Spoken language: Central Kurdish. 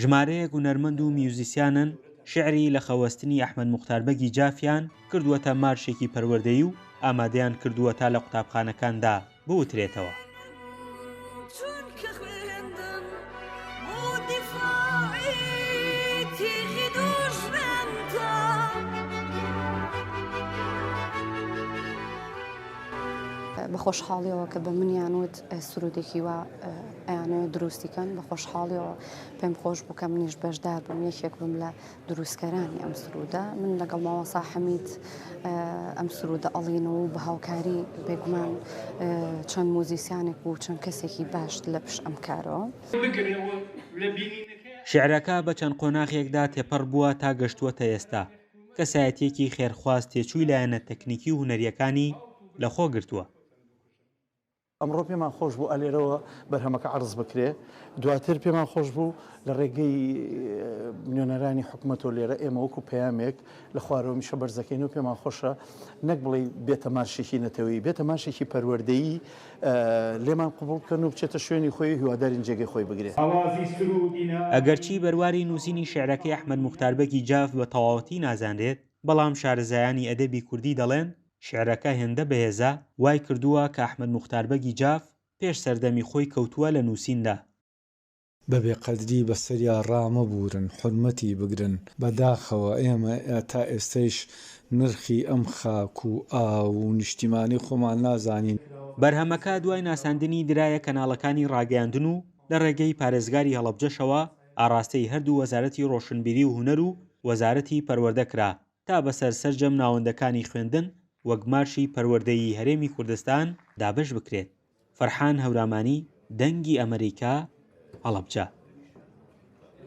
ژمارەیەک هونەرمەند و میوزیسیانن شعری لە خەوەستنی ئەحمەد موختاربەگی جافیان کردووەتە مارشێکی پەروەردەیی و ئامادەیان کردووە تا لە قوتابخانەکاندا بوترێتەوە. بە خۆشحاڵیەوە کە بە منیانوت سرودێکی وە ئەیانەوە دروستیکەن، بە خۆشحاڵیەوە پێم خۆش بوو کە منیش بەشدار بم، یەکێک بم لە دروستکەرانی ئەم سرودە. من لەگەڵ ماوەسا حەمید ئەم سرودە ئەڵینەوە و بە هاوکاری بێگومان چەند مۆزیسیانێک بوو چەند کەسێکی باش لە پشت ئەم کارەوە. شیعرەکە بە چەند قۆناغێکدا تێپەڕ بووە تا گەشتووەتە ئێستا، کەسایەتیەکی خێرخواست تێچووی لایەنە تەکنیکی و هونەریەکانی لەخۆ گرتووە. ئەمڕۆ پێمان خۆش بوو ئەلێرەوە بەرهەمەکە عرض بکرێ، دواتر پێمان خۆش بوو لە ڕێگەی نوێنەرانی حکوومەتەوە لێرە ئێمە وەکو پەیامێک لە خوارەوە میشە بەرزەکەین و پێمان خۆشە نەک بڵێ بێتە مارشێکی نەتەوەیی، بێتە ماشێکی پەروەردەیی لێمان قبوڵ بکەن و بچێتە شوێنی خۆی هیوادارین جێگەی خۆی بگرێت. ئەگەرچی بەرواری نووسینی شێعرەکەی ئەحمەد موختاربەگی جاف بە تەواوەتی نازانرێت، بەڵام شارەزایانی ئەدەبی کوردی دەڵێن شێعرەکە هێندە بەهێزە وای کردووە کە ئەحمەد موختاربەگی جاف پێش سەردەمی خۆی کەوتووە لە نووسیندا. بەبێ قەدری بەسەریا ڕامەبورن، حورمەتی بگرن بەداخەوە ئێمە تا ئێستەیش نرخی ئەم خاک و ئاو و نیشتیمانی خۆمان نازانین. بەرهەمەکە دوای ناساندنی درایە کەناڵەکانی ڕاگەیاندن و لە ڕێگەی پارێزگاری هەڵەبجەشەوە ئاراستەی هەردوو وەزارەتی ڕۆشنبیری و هونەر و وەزارەتی پەروەردەکرا تا بەسەر سەرجەم ناوەندەکانی خوێندن وەک مارشی پەروەردەیی هەرێمی کوردستان دابش بکرێت. فەرحان هەورامانی، دەنگی ئەمریکا، هەڵەبجە.